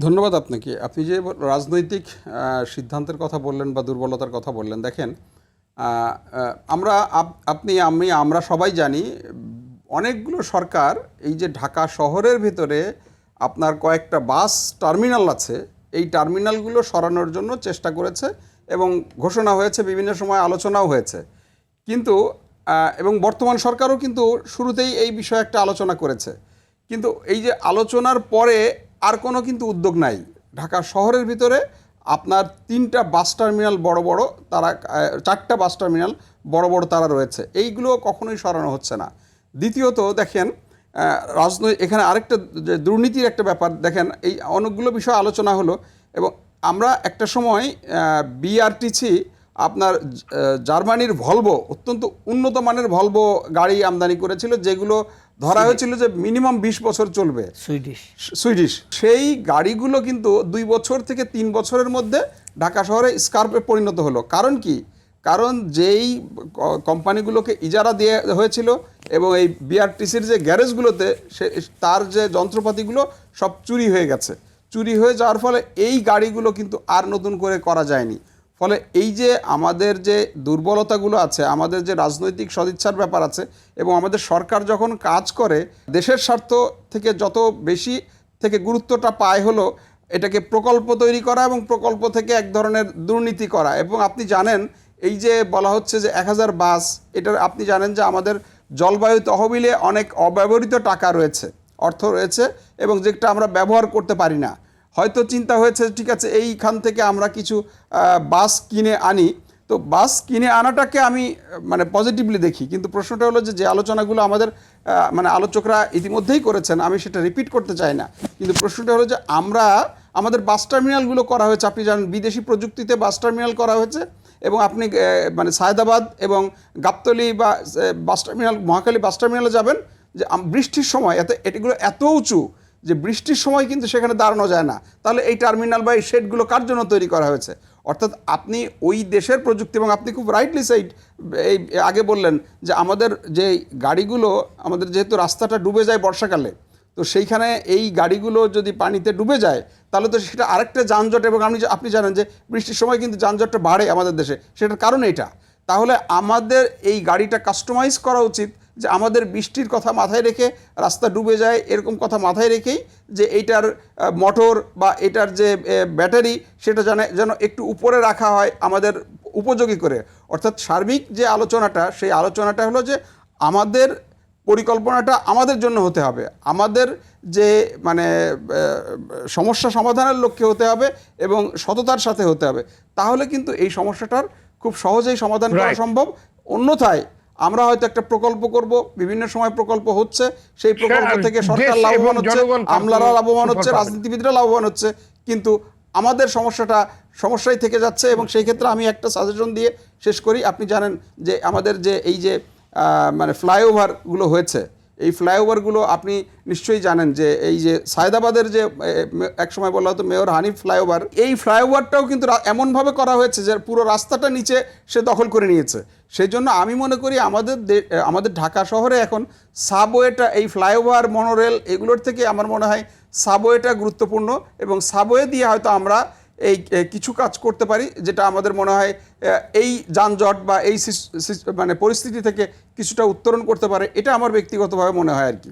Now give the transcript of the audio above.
ধন্যবাদ আপনাকে। আপনি যে রাজনৈতিক সিদ্ধান্তের কথা বললেন বা দুর্বলতার কথা বললেন, দেখেন আ আ আমরা আমরা সবাই জানি অনেকগুলো সরকার এই যে ঢাকা শহরের ভেতরে আপনার কয়েকটা বাস টার্মিনাল আছে, এই টার্মিনালগুলো সরানোর জন্য চেষ্টা করেছে এবং ঘোষণা হয়েছে, বিভিন্ন সময় আলোচনাও হয়েছে। কিন্তু এবং বর্তমান সরকারও কিন্তু শুরুতেই এই বিষয়ে একটা আলোচনা করেছে। কিন্তু এই যে আলোচনার পরে আর কোনো কিন্তু উদ্যোগ নাই। ঢাকা শহরের ভিতরে আপনার 3টা বাস টার্মিনাল বড় বড়, তারা 4টা বাস টার্মিনাল বড় বড় তারা রয়েছে, এইগুলো কখনোই সরানো হচ্ছে না। দ্বিতীয়ত দেখেন এখানে আরেকটা যে দুর্নীতির একটা ব্যাপার দেখেন, এই অনেকগুলো বিষয় আলোচনা হলো এবং আমরা একটা সময় বিআরটিসি আপনার জার্মানির ভলভো, অত্যন্ত উন্নত মানের ভলভো গাড়ি আমদানি করেছিল, যেগুলো ধরা হয়েছিল যে মিনিমাম 20 বছর চলবে, সুইডিশ। সেই গাড়িগুলো কিন্তু 2 বছর থেকে 3 বছরের মধ্যে ঢাকা শহরে স্কার্পে পরিণত হলো। কারণ কি? কারণ যেই কোম্পানিগুলোকে ইজারা দিয়ে হয়েছিল এবং এই বিআরটিসির যে গ্যারেজগুলোতে তার যে যন্ত্রপাতিগুলো সব চুরি হয়ে গেছে। চুরি হয়ে যাওয়ার ফলে এই গাড়িগুলো কিন্তু আর নতুন করে করা যায়নি। ফলে এই যে আমাদের যে দুর্বলতাগুলো আছে, আমাদের যে রাজনৈতিক সদিচ্ছার ব্যাপার আছে, এবং আমাদের সরকার যখন কাজ করে দেশের স্বার্থ থেকে যত বেশি থেকে গুরুত্বটা পায় হলো এটাকে প্রকল্প তৈরি করা এবং প্রকল্প থেকে এক ধরনের দুর্নীতি করা। এবং আপনি জানেন এই যে বলা হচ্ছে যে 1000 বাস, এটার আপনি জানেন যে আমাদের জলবায়ু তহবিলে অনেক অব্যবহৃত টাকা রয়েছে, অর্থ রয়েছে, এবং যেটা আমরা ব্যবহার করতে পারি না। হয়তো চিন্তা হয়েছে ঠিক আছে এইখান থেকে আমরা কিছু বাস কিনে আনি, তো বাস কিনে আনাটাকে আমি মানে পজিটিভলি দেখি। কিন্তু প্রশ্নটা হলো যে আলোচনাগুলো আমাদের মানে আলোচকরা ইতিমধ্যেই করেছেন, আমি সেটা রিপিট করতে চাই না। কিন্তু প্রশ্নটা হলো যে আমাদের বাস টার্মিনালগুলো করা হয়েছে, আপনি জানেন বিদেশি প্রযুক্তিতে বাস টার্মিনাল করা হয়েছে, এবং আপনি মানে সায়দাবাদ এবং গাবতলী বা বাস টার্মিনাল, মহাখালী বাস টার্মিনালে যাবেন, যে বৃষ্টির সময় এগুলো এত উঁচু যে বৃষ্টির সময় কিন্তু সেখানে দাঁড়ানো যায় না। তাহলে এই টার্মিনাল বা এই শেডগুলো কার জন্য তৈরি করা হয়েছে? অর্থাৎ আপনি ওই দেশের প্রযুক্তি, এবং আপনি খুব রাইটলি এই আগে বললেন যে আমাদের যে গাড়িগুলো, আমাদের যেহেতু রাস্তাটা ডুবে যায় বর্ষাকালে, তো সেইখানে এই গাড়িগুলো যদি পানিতে ডুবে যায় তাহলে তো সেটা আরেকটা যানজট, এবং আপনি জানেন যে বৃষ্টির সময় কিন্তু যানজটটা বাড়ে আমাদের দেশে, সেটার কারণ এটা। তাহলে আমাদের এই গাড়িটা কাস্টমাইজ করা উচিত যে আমাদের বৃষ্টির কথা মাথায় রেখে, রাস্তা ডুবে যায় এরকম কথা মাথায় রেখেই, যে এইটার মোটর বা এটার যে ব্যাটারি সেটা যেন একটু উপরে রাখা হয় আমাদের উপযোগী করে। অর্থাৎ সার্বিক যে আলোচনাটা, সেই আলোচনাটা হলো যে আমাদের পরিকল্পনাটা আমাদের জন্য হতে হবে, আমাদের যে মানে সমস্যা সমাধানের লক্ষ্যে হতে হবে এবং সততার সাথে হতে হবে। তাহলে কিন্তু এই সমস্যাটার খুব সহজেই সমাধান করা সম্ভব। অন্যথায় আমরা হয়তো একটা প্রকল্প করব, বিভিন্ন সময় প্রকল্প হচ্ছে, সেই প্রকল্প থেকে সরকার লাভবান হচ্ছে, আমলারা লাভবান হচ্ছে, রাজনীতিবিদরা লাভবান হচ্ছে, কিন্তু আমাদের সমস্যাই থেকে যাচ্ছে। এবং সেই ক্ষেত্রে আমি একটা সাজেশন দিয়ে শেষ করি। আপনি জানেন যে আমাদের যে এই যে মানে ফ্লাইওভারগুলো হয়েছে, এই ফ্লাইওভারগুলো আপনি নিশ্চয়ই জানেন যে এই যে সায়দাবাদের যে একসময় বলা হতো মেয়র হানিফ ফ্লাইওভার, এই ফ্লাইওভারটাও কিন্তু এমনভাবে করা হয়েছে যে পুরো রাস্তাটা নিচে সে দখল করে নিয়েছে। সেই জন্য আমি মনে করি আমাদের ঢাকা শহরে এখন সাবওয়েটা, এই ফ্লাইওভার, মনোরেল, এগুলোর থেকে আমার মনে হয় সাবওয়েটা গুরুত্বপূর্ণ, এবং সাবওয়ে দিয়ে হয়তো আমরা এই কিছু কাজ করতে পারি, যেটা আমাদের মনে হয় এই যানজট বা এই মানে পরিস্থিতি থেকে কিছুটা উত্তরণ করতে পারে। এটা আমার ব্যক্তিগতভাবে মনে হয় আর কি।